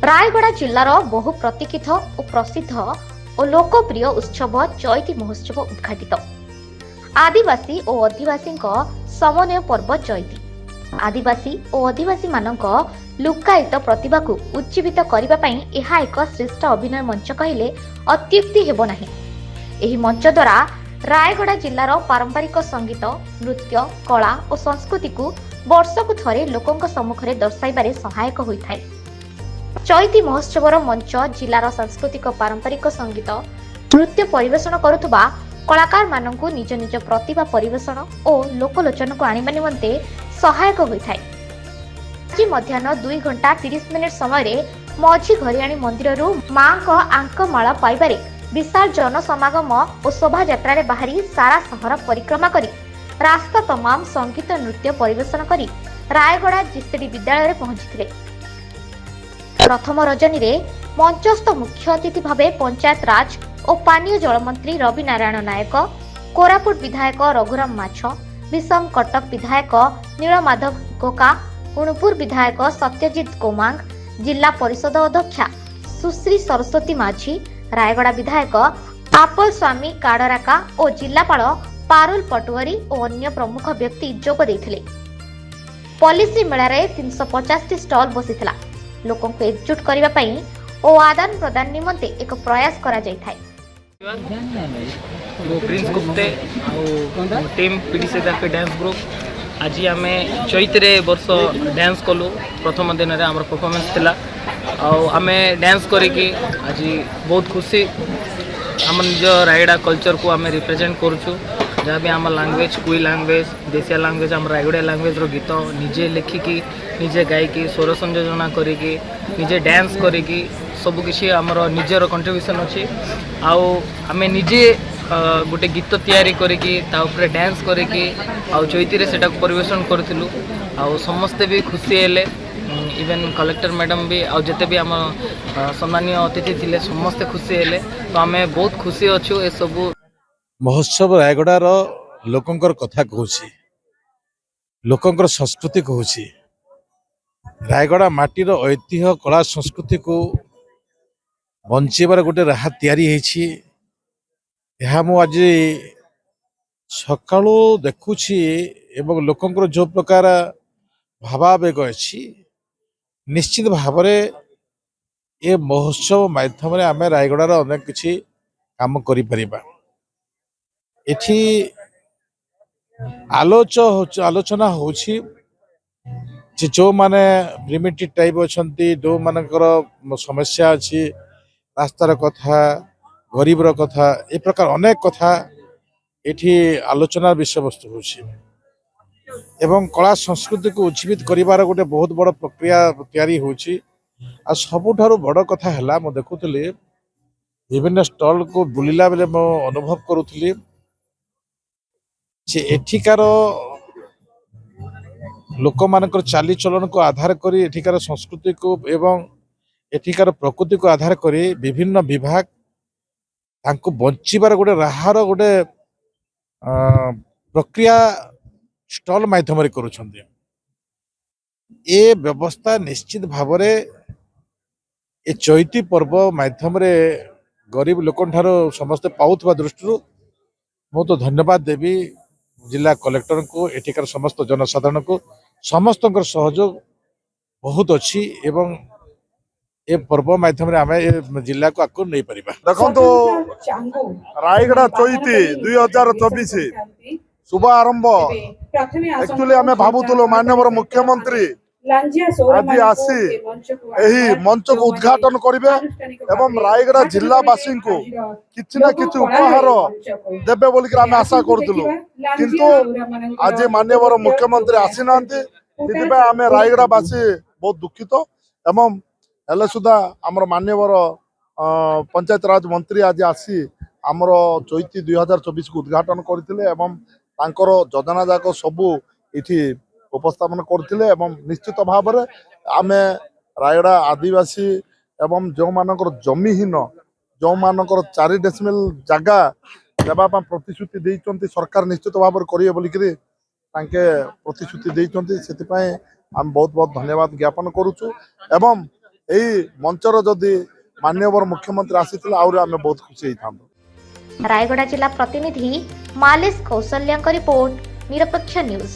रायगड़ा जिल्लार बहु प्रतीक्षित और प्रसिद्ध और लोकप्रिय उत्सव चैती महोत्सव उद्घाटित। आदिवासी और अधिवासी समन्वय पर्व चैती आदिवासी और अधिवासी मानक लुक्कायित प्रतिभा को उज्जीवित करने यह एक श्रेष्ठ अभिनय मंच कहले अत्युक्ति हेब नाही। एही मंच द्वारा रायगड़ा जिल्लार पारंपरिक संगीत नृत्य कला और संस्कृति को वर्षकु थरे लोकंक सम्मुखरे दर्शाइबारे सहायक होइथाय। चैती महोत्सवर मंच जिलार सांस्कृतिक पारंपरिक संगीत नृत्य परिवेषण करुवा कलाकार मानकु निज निज प्रतिभा परिवेषण और लोकलोचन को आनिबा निमंते सहायक होइथाय। आज मध्याह्न 2 घंटा 30 मिनिट समय मझी घरियाणी मंदिर मां को आंकमाला पाइबारे विशाल जनसमागम और शोभा यात्रा बाहरी सारा सहर परिक्रमा करी रास्ता तमाम संगीत नृत्य परिवेषण करी रायगड़ा जीसीडी विद्यालय पहुंची। प्रथम रजनी रे मंचस्थ मुख्य अतिथि भावे पंचायत राज और पानीय जल मंत्री रवि नारायण नायक, कोरापुट विधायक रघुराम माछ, विषम कटक विधायक नीलमाधव गोका, गुणपुर विधायक सत्यजित गोमांग, जिला परिषद अध्यक्षा सुश्री सरस्वती माझी, रायगड़ा विधायक आपल स्वामी काडराका और जिलापाल पारुल पटुआरी और अन्य प्रमुख व्यक्ति जोग देथिले। पॉलिसी मेला रे 350 स्टॉल बसिथिला। लोकों को एकजुट करने पाई और आदान प्रदान निमंते एक प्रयास करा जाय थाय। Prince Gupte team PDC dance group आज आम चैतरे वर्ष डांस कलु। प्रथम दिन में आम परफॉर्मेंस थिला आम डांस करिकी आज बहुत खुशी आम निज रायगड़ा कल्चर को आम रिप्रेजेंट करूँ। जहाँ भी आम लैंग्वेज कुई लैंग्वेज देशिया लैंग्वेज आम रायगड़ा लैंग्वेज गीत निजे लिखिकी निजे गायकी स्वर संयोजना करिकी निजे डांस करिकी सबकिछि आमर निजर कंट्रीब्यूशन अच्छी। आम निजे गोटे गीत तैयारी करिकी ता ऊपर डांस करिकी चैती सेटा परिवेषण करूँ। समस्ते भी खुशी हेले इवेन कलेक्टर मैडम भी आते भी आम सम्मानीय अतिथि थिले समस्ते खुशी हेले। तो आम बहुत खुशी अच्छु। ए सब महोत्सव रायगड़ार लोकंकर कथा कहूँ लोकंकर संस्कृति कहूँ रायगड़ा माटीर ऐतिह्य कला संस्कृति को बंचाइबार गोटे राह तैयारी होइछि। मु आज सकाळु देखुछि एवं लोकंकर जो प्रकार भावावेग अच्छी निश्चित भाव ए महोत्सव माध्यम आम रायगड़ार अनेक किछि काम करि परिबा। एठी आलोचना होछि जो माने प्रिमिटिव टाइप अच्छी जो मानकर समस्या अच्छी रास्तार कथा गरीबर कथा ए प्रकार अनेक कथा एठी आलोचनार विषय वस्तु होछि एवं कला संस्कृति को उज्जीवित करिवार गोटे बहुत बड़ प्रक्रिया तैयारी होछि। आ सबुठारु बड़ कथा हैला मो देखुतली विभिन्न स्टॉल को बुलिला बेले मो अनुभव करुतली जे एठिकार लोक मानकर चाली चलन को आधार करी एठिकार संस्कृति को एवं एठिकार प्रकृति को आधार करी विभिन्न विभाग तांको बंचिबार गोटे राहार गोटे प्रक्रिया स्टॉल माध्यम करुछन्ते। ए व्यवस्था निश्चित भाव ए चैती पर्व माध्यम गरीब लोकन ठारो समस्ते पाउथबा दृष्टि मु तो धन्यवाद देवी जिला कलेक्टर को एठिकार समस्त जनसाधारण को समस्त सहयोग बहुत अच्छी एवं ए पर्व माध्यम आम जिला को आगे नहीं पारिबा। देखो रायगड़ा चैती 2024 शुभ आरंभ एक्चुअली आम भावुलु माननीय मुख्यमंत्री आज आसी यही मंच को उद्घाटन करेंगे एवं रायगड़ा जिलावासी को किसी ना किसी उपहार देवे बोलिक आम आशा करूँ किंतु आज माननीय मुख्यमंत्री आसी ना आम रायगड़ावासी बहुत दुखित एवं हेले सुधा आमर माननीय पंचायत राज मंत्री आज आसी आमर चैती 2024 को उद्घाटन करते एवं तांकर योजना जाक सबू इठी उपस्थापन करते एवं निश्चित भाव में आम रायगड़ा आदिवासी एवं जो मानकर जमीहीन जो मानकर 4 डेसिमल जगह देवाई प्रतिश्रुति देइचंती सरकार निश्चित भाव में करिए बोलिकरी तांके प्रतिश्रुति देइचंती। सेति पय आम बहुत बहुत धन्यवाद ज्ञापन करूछु एवं এই ମଞ୍ଚର ଯଦି ମାନ୍ୟବର ମୁଖ୍ୟମନ୍ତ୍ରୀ ଆସିଥିଲେ ଆହୁରି ଆମେ ବହୁତ ଖୁସି ହେଇଥାନ୍ତୁ। ରାୟଗଡ଼ା ଜିଲ୍ଲା ପ୍ରତିନିଧି ମାଲେଶ କୌଶଲ୍ୟାଙ୍କ ରିପୋର୍ଟ ନିରପେକ୍ଷ ନ୍ୟୁଜ।